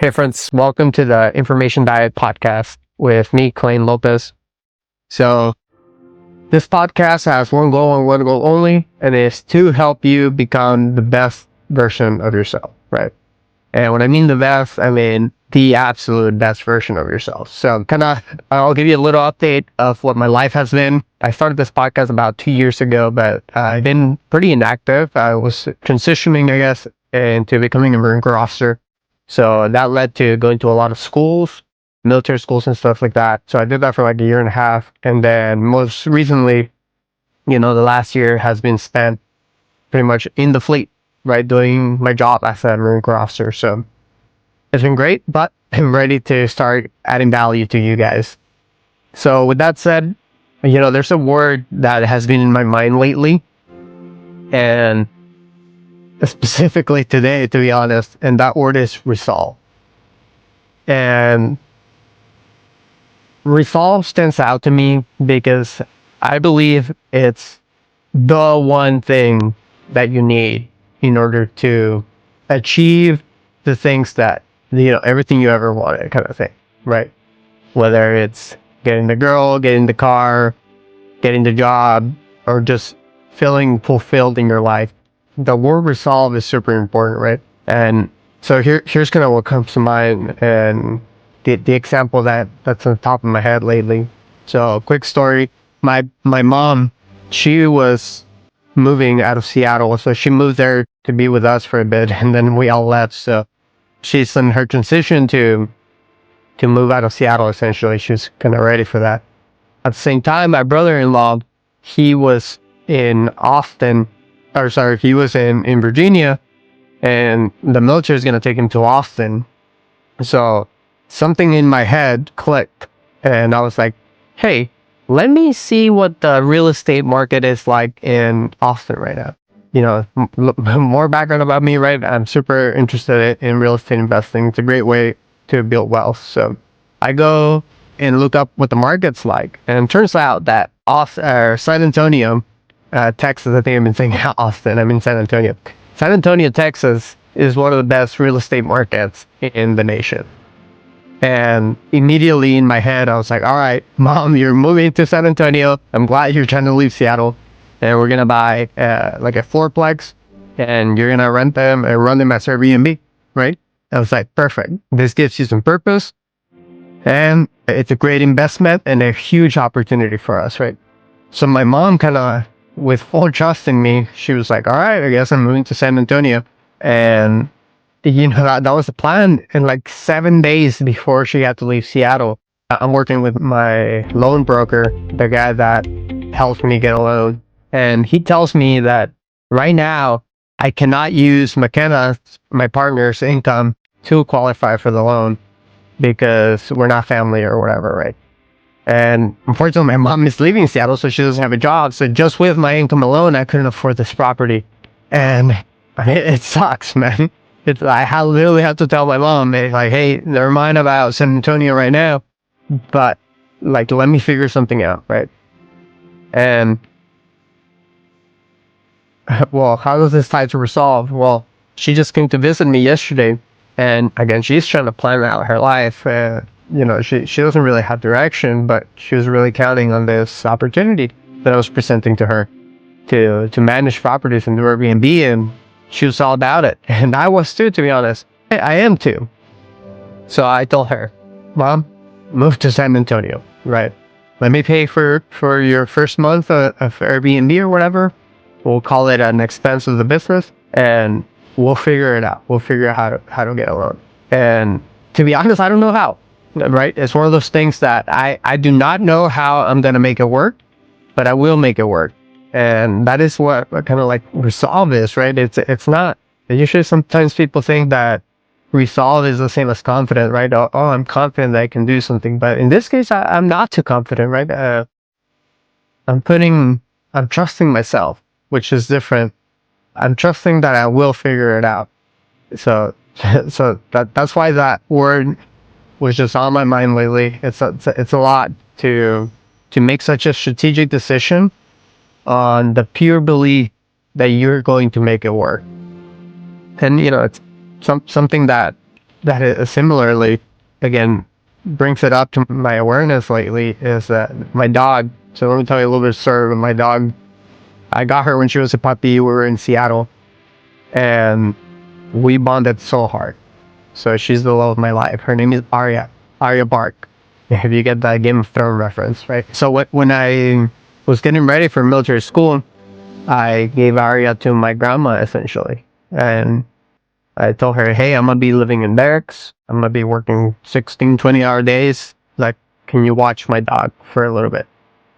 Hey, friends, welcome to the Information Diet Podcast with me, Clayton Lopez. So, this podcast has one goal and one goal only, and it's to help you become the best version of yourself, right? And when I mean the best, I mean the absolute best version of yourself. So, I'll give you a little update of what my life has been. I started this podcast about 2 years ago, but I've been pretty inactive. I was transitioning, I guess, into becoming a Marine Corps officer. So that led to going to a lot of schools, military schools and stuff like that. So I did that for like a year and a half. And then most recently, the last year has been spent pretty much in the fleet, right? Doing my job as a Marine Corps officer. So it's been great, but I'm ready to start adding value to you guys. So with that said, there's a word that has been in my mind lately, and specifically today, to be honest, and that word is resolve. And resolve stands out to me because I believe it's the one thing that you need in order to achieve the things that, everything you ever wanted, kind of thing, right? Whether it's getting the girl, getting the car, getting the job, or just feeling fulfilled in your life. The word resolve is super important, right? And so here's kind of what comes to mind, and the example that's on top of my head lately. So quick story: my mom, she was moving out of Seattle, so she moved there to be with us for a bit, and then we all left. So she's in her transition to move out of Seattle. Essentially, she's kind of ready for that. At the same time, my brother-in-law, he was in Austin, or sorry, he was in Virginia, and the military is going to take him to Austin. So something in my head clicked, and I was like, hey, let me see what the real estate market is like in Austin right now. More background about me, right? I'm super interested in real estate investing. It's a great way to build wealth. So I go and look up what the market's like, and it turns out that San Antonio, Texas, I think I've been saying Austin, I mean San Antonio. San Antonio, Texas is one of the best real estate markets in the nation. And immediately in my head, I was like, all right, mom, you're moving to San Antonio. I'm glad you're trying to leave Seattle. And we're going to buy like a fourplex, and you're going to rent them and run them as Airbnb, right? I was like, perfect. This gives you some purpose, and it's a great investment and a huge opportunity for us, right? So my mom kind of, with full trust in me, she was like, all right, I guess I'm moving to San Antonio. And that was the plan. And like 7 days before she had to leave Seattle, I'm working with my loan broker, the guy that helps me get a loan. And he tells me that right now I cannot use McKenna, my partner's income, to qualify for the loan because we're not family or whatever, right? And unfortunately, my mom is leaving Seattle, so she doesn't have a job. So just with my income alone, I couldn't afford this property. And it sucks, man. I literally have to tell my mom, like, hey, never mind about San Antonio right now, but like, let me figure something out, right? And well, how does this tie to resolve? Well, she just came to visit me yesterday, and again, she's trying to plan out her life. She doesn't really have direction, but she was really counting on this opportunity that I was presenting to her to manage properties in the Airbnb, and she was all about it. And I was too, to be honest. I am too. So I told her, Mom, move to San Antonio, right? Let me pay for your first month of Airbnb or whatever. We'll call it an expense of the business, and we'll figure it out. We'll figure out how to get a loan. And to be honest, I don't know how, right? It's one of those things that I do not know how I'm going to make it work, but I will make it work. And that is what kind of like resolve is, right? It's not. Usually sometimes people think that resolve is the same as confident, right? Oh, I'm confident that I can do something. But in this case, I'm not too confident, right? I'm trusting myself, which is different. I'm trusting that I will figure it out. So, so that's why that word was just on my mind lately. It's a lot to make such a strategic decision on the pure belief that you're going to make it work. And it's something that that is similarly, again, brings it up to my awareness lately is that my dog. So let me tell you a little bit of story with my dog. I got her when she was a puppy. We were in Seattle, and we bonded so hard. So she's the love of my life. Her name is Arya. Arya Bark. If you get that Game of Thrones reference, right? So when I was getting ready for military school, I gave Arya to my grandma essentially, and I told her, hey, I'm gonna be living in barracks. I'm gonna be working 16, 20-hour days. Like, can you watch my dog for a little bit?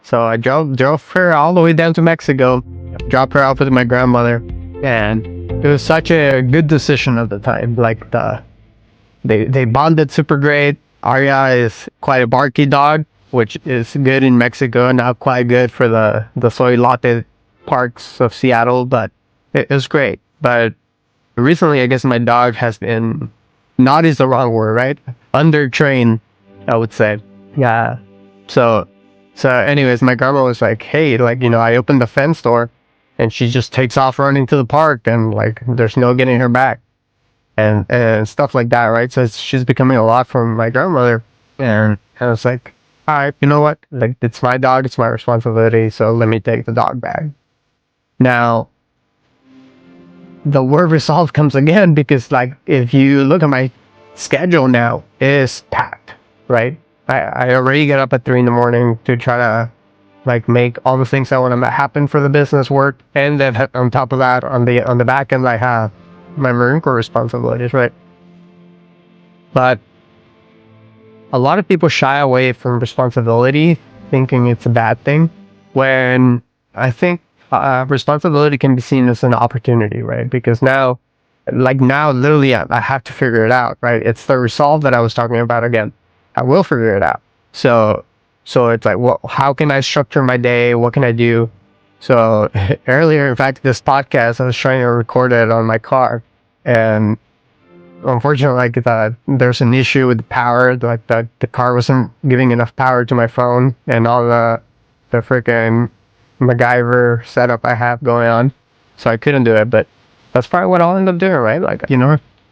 So I drove her all the way down to Mexico, dropped her off with my grandmother, and it was such a good decision at the time. Like they bonded super great. Arya is quite a barky dog, which is good in Mexico, not quite good for the soy latte parks of Seattle, but it was great. But recently, I guess my dog has been, not is the wrong word, right? Undertrained, I would say. Yeah. So, anyways, my grandma was like, hey, like, I opened the fence door and she just takes off running to the park and like, there's no getting her back and stuff like that, right? So she's becoming a lot from my grandmother. And I was like, all right, you know what? Like, it's my dog, it's my responsibility. So let me take the dog back. Now, the word resolve comes again because like if you look at my schedule now, it is packed, right? I already get up at 3 in the morning to try to like make all the things I want to happen for the business work, and then on top of that, on the back end, I have my Marine Corps responsibilities, right? But a lot of people shy away from responsibility, thinking it's a bad thing, when I think responsibility can be seen as an opportunity, right? Because now, like now, literally, I have to figure it out, right? It's the resolve that I was talking about again. I will figure it out. So it's like, well, how can I structure my day? What can I do? So earlier, in fact, this podcast, I was trying to record it on my car, and unfortunately, like there's an issue with the power. Like the car wasn't giving enough power to my phone and all the freaking MacGyver setup I have going on, so I couldn't do it. But that's probably what I'll end up doing, right? Like,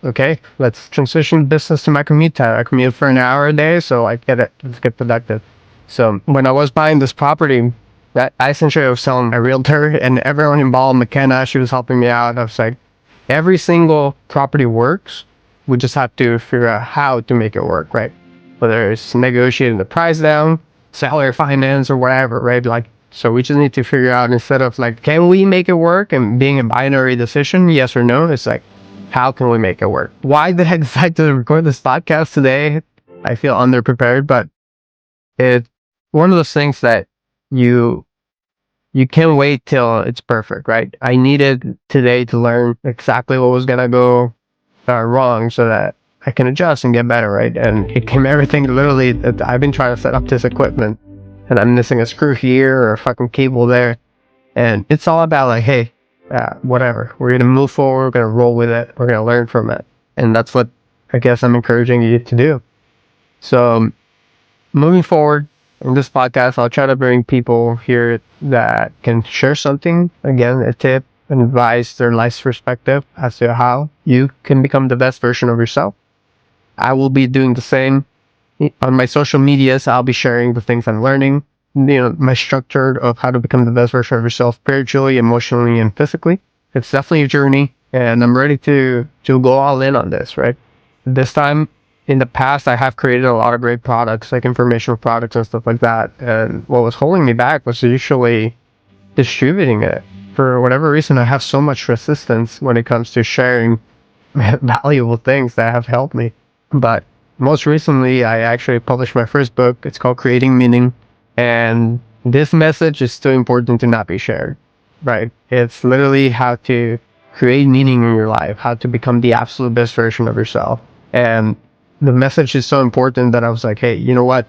okay, let's transition business to my commute time. I commute for an hour a day, so I get it. Let's get productive. So when I was buying this property, that I essentially was selling a realtor, and everyone involved, McKenna, she was helping me out. I was like, every single property works. We just have to figure out how to make it work, right? Whether it's negotiating the price down, seller finance, or whatever, right? Like, so we just need to figure out, instead of like, can we make it work and being a binary decision, yes or no, it's like, how can we make it work? Why did I decide to record this podcast today? I feel underprepared, but it's one of those things that you can't wait till it's perfect, right? I needed today to learn exactly what was gonna go wrong so that I can adjust and get better, right? And it came everything literally that I've been trying to set up this equipment and I'm missing a screw here or a fucking cable there. And it's all about like, hey, whatever. We're going to move forward. We're going to roll with it. We're going to learn from it. And that's what I guess I'm encouraging you to do. So moving forward in this podcast, I'll try to bring people here that can share something, again, a tip, and advise their life's perspective as to how you can become the best version of yourself. I will be doing the same on my social medias. I'll be sharing the things I'm learning, my structure of how to become the best version of yourself spiritually, emotionally, and physically. It's definitely a journey, and I'm ready to go all in on this, right? This time, in the past, I have created a lot of great products, like informational products and stuff like that. And what was holding me back was usually distributing it. For whatever reason, I have so much resistance when it comes to sharing valuable things that have helped me. But most recently, I actually published my first book. It's called Creating Meaning. And this message is too important to not be shared, right? It's literally how to create meaning in your life, how to become the absolute best version of yourself. And the message is so important that I was like, hey, you know what?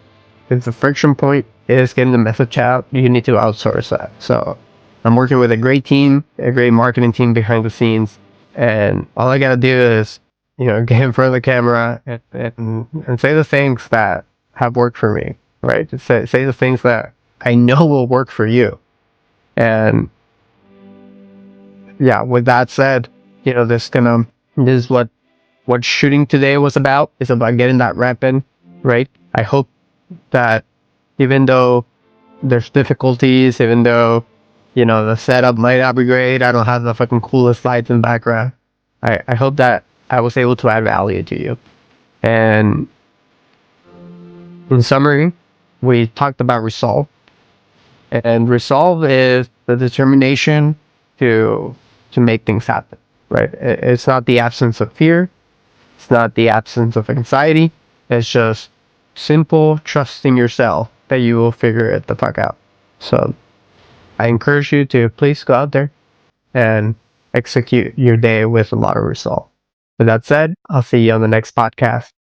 If the friction point is getting the message out, you need to outsource that. So I'm working with a great team, a great marketing team behind the scenes. And all I got to do is, get in front of the camera and say the things that have worked for me, right? Just say the things that I know will work for you. And yeah, with that said, this is what what shooting today was about. It's about getting that rep in, right? I hope that even though there's difficulties, even though, the setup might not be great, I don't have the fucking coolest lights in the background. I hope that I was able to add value to you. And in summary, we talked about resolve. And resolve is the determination to make things happen, right? It's not the absence of fear. It's not the absence of anxiety. It's just simple trusting yourself that you will figure it the fuck out. So I encourage you to please go out there and execute your day with a lot of resolve. With that said, I'll see you on the next podcast.